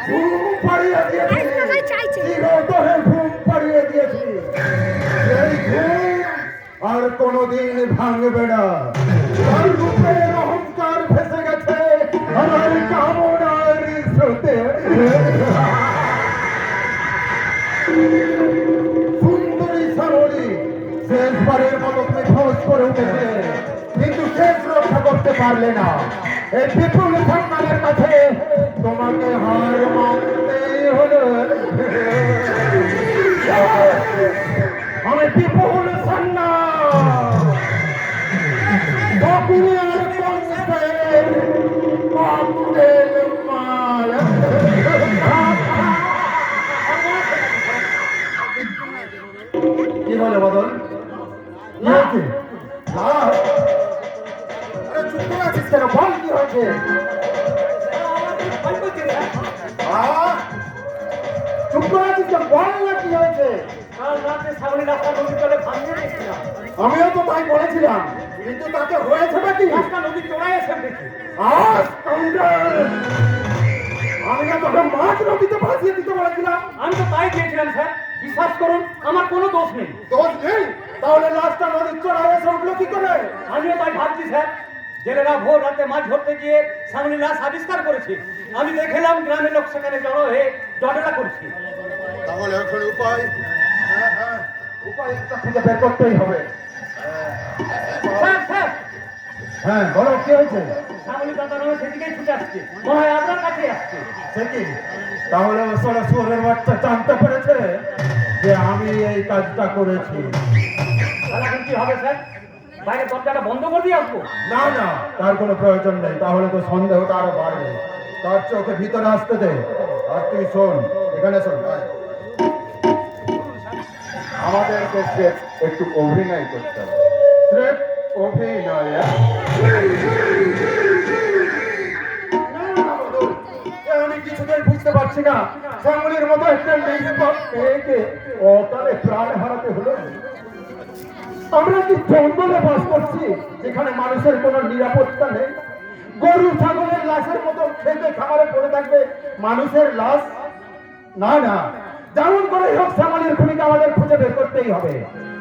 ঘুম পাড়িয়ে দিয়েছি, চিরতরে ঘুম পাড়িয়ে দিয়েছি। সেই ঘুম আর কোনোদিন ভাঙবে না। তার রূপের অহংকার ভেসে গেছে আমার কামনার স্রোতে। সুন্দরী শ্যামলী, শেষবারের মতো তুমি খোঁজ করে উঠেছে, কিন্তু শেষ রক্ষা করতে পারলে না। এই বিপুল সম্মানের কাছে তোমাকে হার মানতেই হলো। আমি বিপুল সন্ন্যাস, বকুড়িয়ার কংসের ককটেল মাল। কি বলে বদল? কি হয়েছে? চুপ করে আছিস কেন? বল কি হয়েছে? চুপ করে আছিস কেন? বল না কি হয়েছে? আমিও তো তাই বলেছিলাম, কিন্তু তাকে হয়েছে নাকি? আমি না তোকে মাছ নদীতে ভাসিয়ে দিতে বলেছিলাম। আমি তো তাই চেয়েছিলাম স্যার, বিশ্বাস করুন আমার কোনো দোষ নেই। দোষ নেই? তাহলে লাশটা নদীর চড়ায় এসে উঠলো কি করে? আমিও তাই ভাবছি স্যার। জেলেরা ভোর রাতে মাছ ধরতে গিয়ে সামনে লাশ আবিষ্কার করেছে। আমি দেখলাম গ্রামের লোক সেখানে জড়ো হয়ে জটেলা করছে। তাহলে এখন উপায়? উপায় একটা খুঁজে বের করতেই হবে। স্যার স্যার, হ্যাঁ বলো, কি হয়েছে? সামনে দাদা নয় সেদিকেই ছুটে আসছে, মনে হয় আপনার কাছে আসছে। সে কি? তাহলে ও সোনা সুরের বাচ্চা জানতে পেরেছে যে আমি এই কাজটা করেছি। তাহলে এখন কি হবে স্যার? বাইরে দরজাটা বন্ধ করে দিয়ে আসবো? না না, তার কোনো প্রয়োজন নেই, তাহলে তো সন্দেহটা আরো বাড়বে। তার চোখে ভিতরে আসতে দে। আর তুই শোন, এখানে শোন, আমাদেরকে একটু অভিনয় করতে হবে। স্রেফ অভিনয়। আমি কিছুতেই বুঝতে পারছি না, শ্যামলির মতো একটা মেয়েকে অকালে প্রাণ হারাতে হলো। আমরা কি জঙ্গলে বাস করছি যেখানে মানুষের কোনো নিরাপত্তা নেই? গরু ছাগলের লাশের মতো খেতে খাবারে পড়ে থাকবে মানুষের লাশ? না না, যেমন করে হোক শ্যামলির খুনিকে আমাদের খুঁজে বের করতেই হবে।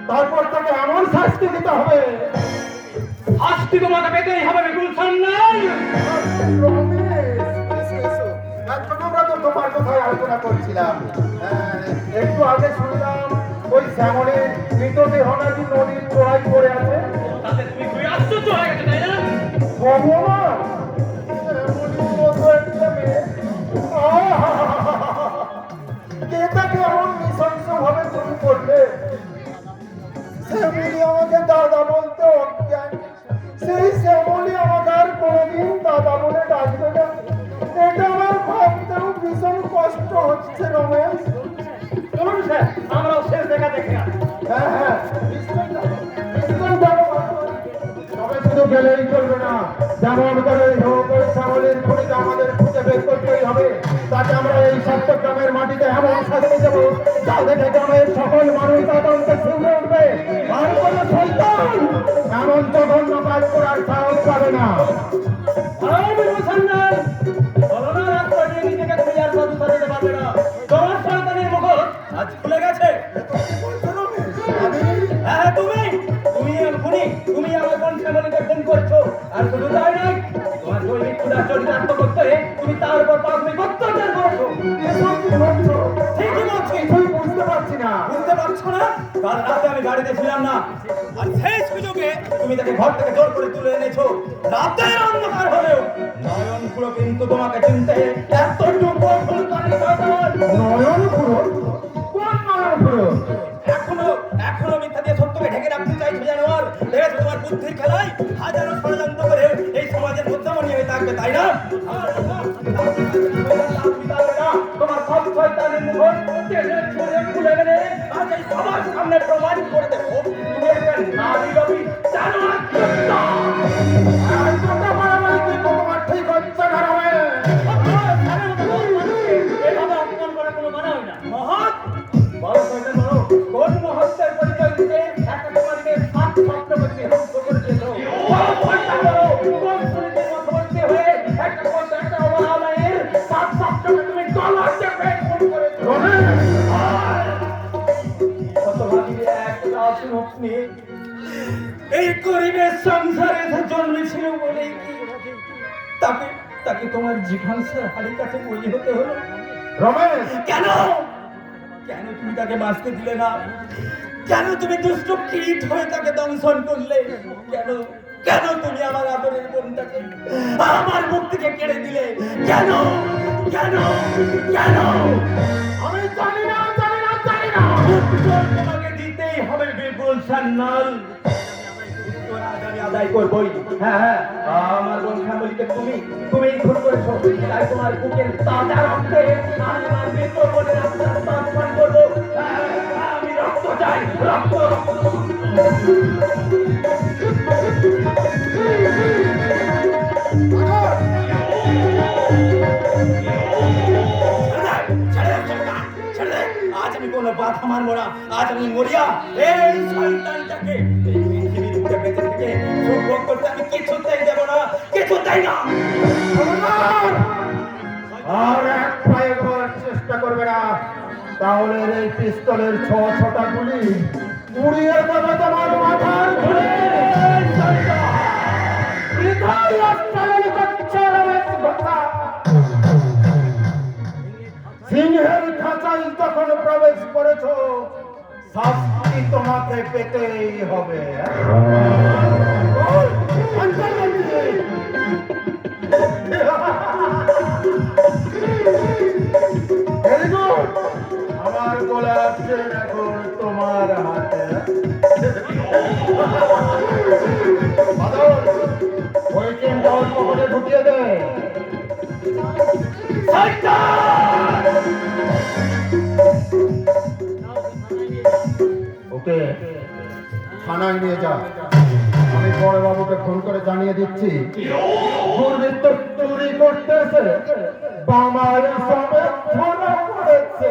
তারপর তাকে এমন শাস্তি দিতে হবে। শাস্তি তোমাকে পেতেই হবে বিপুল সন্ন্যাস। আমরা তো তোমার কথাই আলোচনা করছিলাম। একটু আগে শুনলাম ওই শ্যামলের মৃতদেহ নাকি নদীর চড়াই পড়ে আছে। তাতে তুমি খুবই আশ্চর্য হয়ে গেছো, তাই না? ভগবান, শ্যামলির মতো একটা মেয়ে, কে তাকে এমন নৃশংসভাবে খুন করলে? শ্যামলি আমাকে দাদা বলতে অজ্ঞান, সেই শ্যামলি আমাকে আর কোনোদিন দাদা বলে ডাকবে না। এটা আমার ভাবতেও ভীষণ কষ্ট হচ্ছে রমেশ। চলুন স্যার, আমরাও শেষ দেখা দেখে আসি। হ্যাঁ হ্যাঁ, নিশ্চয়ই যাবো, নিশ্চয়ই যাবো। তবে শুধু গেলেই চলবে না, যেমন করে হোক ওই শ্যামলির খুনিকে আমাদের খুঁজে বের করতেই হবে। তাকে আমরা এই সত্যগ্রামের মাটিতে এমন শাস্তি দেবো যা দেখে গ্রামের সকল মানুষ আতঙ্কে শিউরে উঠবে। আর কোনো শয়তান এমন জঘন্য কাজ করার সাহস পাবে না। বিপুল সন্ন্যাস, বলো না রাস্তা দিয়ে নিজেকে খুঁজে আর সাধু সাজাতে পারবে না। তোমার সন্তানের মুখোশ আজ খুলে গেছে। হ্যাঁ তুমি খুনি, তুমি আমার বোন শ্যামলীকে খুন করছো। আর শুধু তাই নয়, তোমার দৈনিক ক্ষুধার চরিতার্থ করতে তুমি তার উপর প্রাথমিক অত্যাচার করছো। ঠিকই বলছি, বুঝতে পারছি না। বুঝতে পারছো না? কাল রাতে আমি গাড়িতে ছিলাম না, আর শেষ সুযোগে তুমি তাকে ঘর থেকে জোর করে তুলে এনেছো। রাতের অন্ধকার হলেও নয়ন পুরো কিন্তু তোমাকে চিনতে এতটুকু ভুল করেনি। নয়ন পুরো? কোন নয়ন পুরো? এখনো মিথ্যা দিয়ে সত্যকে ঢেকে রাখতে চাইছো জানোয়ার। দেখেছো তোমার বুদ্ধির খেলায় হাজারো ষড়যন্ত্র করে এই সমাজের মধ্যমণি হয়ে থাকবে, তাই না? তোমার সব শয়তানের মুখোশ খুলে গেলে আজ এই সবার সামনে প্রমাণ করে দেবো তুমি একটা নারী রবি জানোয়ার। তোমার ঠিক হচ্ছে না রমেশ। এভাবে অপমান করার কোনো মানে হয় না। মহৎ বড় শয়তান বড়, কোন মহত্বের পরিচয় দিতে একটা তোমাকে সাত স্বপ্ন করতে ধ্বংস করে দিয়েছ। বড় শয়তান বড়, কোন সুনীতির মধ্যবর্তী হয়ে একটা অভাব তাকে তোমার জিঘাংসার হাড়ির কাছে বলি হতে হলো? রমেশ, কেন? কেন তুমি তাকে বাঁচতে দিলে না? কেন তুমি দুষ্ট কীট হয়ে তাকে দংশন করলে? কেন কেন তুমি আমার আদরের বোনটাকে আমার মুখ থেকে কেড়ে দিলে? কেন কেন কেন? আমি জানি না, জানি না, জানি না। উত্তর তোমাকে দিতেই হবে বিপুল সান্যাল। উত্তর আজ আমি আদায় করবই। হ্যাঁ হ্যাঁ, আমার বোন শ্যামলীকে তুমি খুন করেছো। তাই তোমার বুকের তাজা রক্তে আমি আমার মৃত বোনের আত্মার স্পর্শ করবো। হ্যাঁ, আমি রক্ত চাই, রক্ত। আজ আমি কোনো বাধা মানবো না। আজ আমি মরিয়া এই শয়তানটাকে এই পৃথিবীর বুকে বেঁচে থেকে সুখ ভোগ করতে আমি কিছুতেই দেব না, কিছুতেই না। খবরদার! আর এক পায়ে করার চেষ্টা করবে না, তাহলে এই পিস্তলের ছটা গুলি উড়িয়ে দেবে তোমার মাথার ঘুরে। সিংহের খাঁচায় যখন প্রবেশ করেছ, শাস্তি তোমাকে পেতেই হবে। Very good. আমার গোলাপ চেন এখন তোমার হাতে। বাদল, ওই চেনটা ওর পকেটে ঢুকিয়ে দে। ওকে থানায় নিয়ে যা। আমি বড় বাবুকে ফোন করে জানিয়ে দিচ্ছি দুর্বৃত্ত চুরি করতেছে, বামার সমেত ধরা পড়েছে।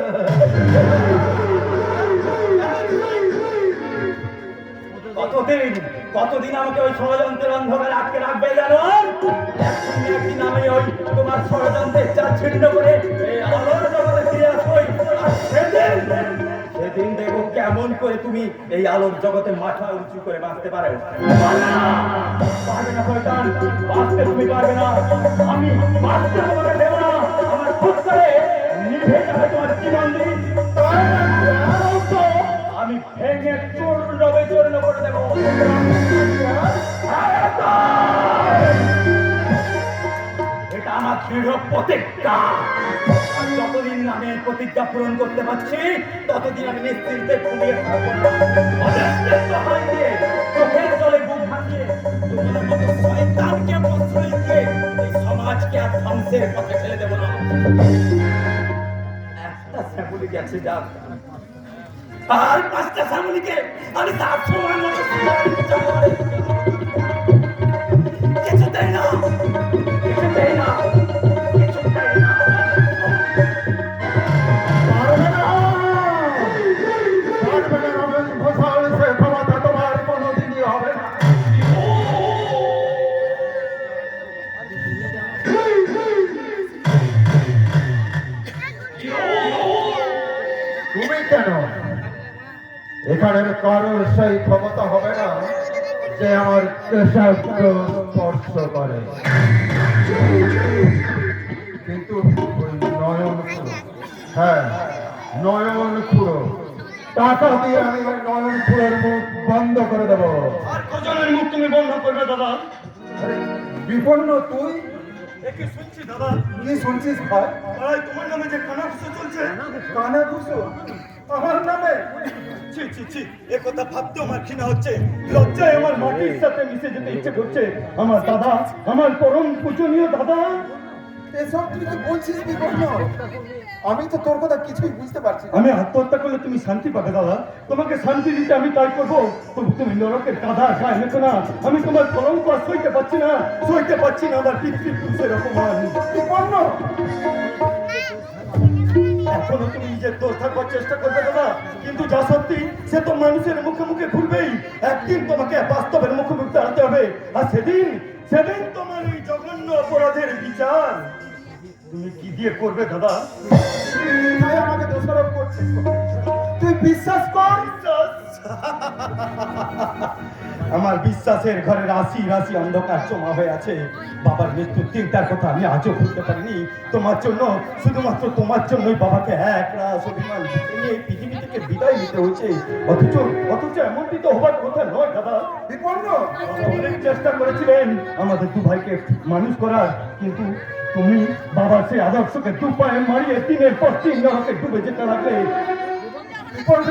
কতদিন আমাকে ওই ষড়যন্ত্রের অন্ধকারে আটকে রাখবে জানো? একদিন আমি ওই তোমার ষড়যন্ত্রের চার ছিন্ন করে এই আলোর জগতে ফিরে আসবই। আর সেদিন দেখো কেমন করে তুমি এই আলোর জগতে মাথা উঁচু করে বাঁচতে পারো। পারবে না শয়তান, বাঁচতে তুমি পারবে না। আমি বাঁচতে তোমাকে দেব না। আমার খুব করে নিভে যাবে তোমার জীবন দিন। আমি ভেঙে চূর্ণ বিচূর্ণ করে দেবো। এটা আমার দৃঢ় প্রতিজ্ঞা। আর যতদিন আমি এই প্রতিজ্ঞা পূরণ করতে পারছি ততদিন আমি নিশ্চিন্তে ঘুমিয়ে থাকবো না। অনেকদের সহায় দিয়ে, চোখের জলে বুক ভাঙিয়ে, তোমার মতো শয়তানকে প্রশ্রয় দিয়ে এই সমাজকে আর ধ্বংসের পথে ঠেলে দেবো না। একটা শ্যামলি গেছে যাক, আর 5টা শ্যামলিকে আমি তার সমান মতো কিছুতেই না, কিছুতেই না, কিছুতেই না। পারবে না, পারবে না রমেশ ঘোষাল, সে ক্ষমতা তোমার কোনোদিনই হবে না। তুমি কেন? এখানের কারোর সেই ক্ষমতা হবে না যে আমার কেশাগ্র স্পর্শ করে। কিন্তু ওই নয়ন খুঁড়ো, হ্যাঁ নয়ন খুঁড়ো, টাকা দিয়ে আমি ওই নয়ন খুঁড়োর মুখ বন্ধ করে দেবো। আর কজনের মুখ তুমি বন্ধ করবে দাদা? আরে, বিপন্ন তুই একে শুনছি দাদা, কি শুনছিস ভাই? পাড়ায় তোমার নামে যে কানাঘুষো চলছে। কানা ঘুষো আমার নামে? ছি ছি ছি, এ কথা ভাবতেও আমার ঘৃণা হচ্ছে। লজ্জায় আমার মাটির সাথে মিশে যেতে ইচ্ছে করছে। আমার দাদা, আমার পরম পূজনীয় দাদা। এসব তুই কি বলছিস বিপন্ন? আমি তো তোর কথা কিছুই বুঝতে পারছি না। আমি আত্মহত্যা করলে তুমি শান্তি পাবে দাদা। তোমাকে শান্তি দিতে আমি তাই করবো। তুমি নরকের কাঁধা গায়ে মেখো না। আমি তোমার কলঙ্ক আর সইতে পারছি না, সইতে পারছি না আমার পিতৃপুরুষের অপমান। বিপন্ন, এখনো তুমি নিজের দোষ থাকবার চেষ্টা করবে দাদা, কিন্তু যা সত্যি সে তো মানুষের মুখে মুখে ঘুরবেই। একদিন তোমাকে বাস্তবের মুখোমুখি দাঁড়াতে হবে, আর সেদিন তোমার এই জঘন্য অপরাধের বিচার তুমি কি দিয়ে করবে দাদা? তুই আমাকে দোষারোপ করছিস। তুই বিশ্বাস কর, আমার বিশ্বাসের ঘরে রাশি রাশি অন্ধকার জমা হয়ে আছে। বাবার মৃত্যুর চিন্তার কথা আমি আজও ভুলতে পারিনি। তোমার জন্য, শুধুমাত্র তোমার জন্যই বাবাকে এক রাস অভিমান নিয়ে পৃথিবী থেকে বিদায় নিতে হয়েছে। অথচ অথচ এমনটি তো হবার কথা নয় দাদা। বিপন্ন বাবা অনেক চেষ্টা করেছিলেন আমাদের দু ভাইকে মানুষ করার, কিন্তু তুমি বাবার সেই আদর্শকে দু পায়ে মারিয়ে দিনের পর দিন নরকে ডুবে যেতে লাগলে। বিপন্ন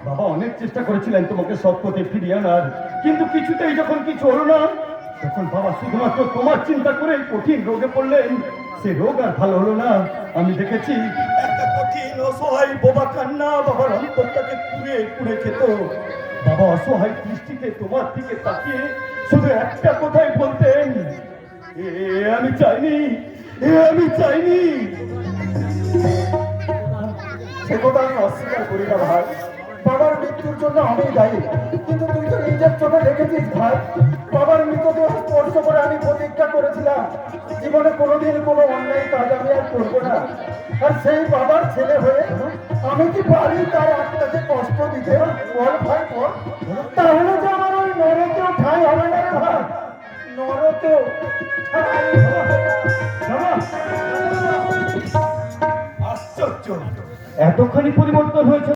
বাবা অনেক চেষ্টা করেছিলেন তোমাকে সৎ পথে ফিরিয়ে আনার, কিন্তু কিছুতেই যখন কিছু হলো না, তখন বাবা শুধুমাত্র তোমার চিন্তা করে কঠিন রোগে পড়লেন। সে রোগ আর ভালো হলো না। আমি দেখেছি একটা কঠিন অসহায় বোবা কান্না বাবার অন্তরটাকে কুড়ে কুড়ে খেত। বাবা অসহায় দৃষ্টিতে তোমার দিকে তাকিয়ে শুধু একটা কথাই বলতেন, এ আমি চাইনি, এ আমি চাইনি। সে কথা আমি অস্বীকার করি না ভাই। বাবার মৃত্যুর জন্য আমি দায়ী, কিন্তু তুই তো নিজের চোখে দেখেছিস ভাই। বাবার মৃতদেহ স্পর্শ করে আমি প্রতিজ্ঞা করেছিলাম জীবনে কোনোদিন কোনো অন্যায় কাজ আমি আর করবো না। আর সেই বাবার ছেলে হয়ে আমি কি পারি তার আত্মাকে কষ্ট দিতে? বল ভাই বল। তাহলে যে আমার ওই নরকেও ঠাঁই হবে না রে ভাই, নরকেও ঠাঁই হবে না। আশ্চর্য, এতখানি পরিবর্তন হয়েছে।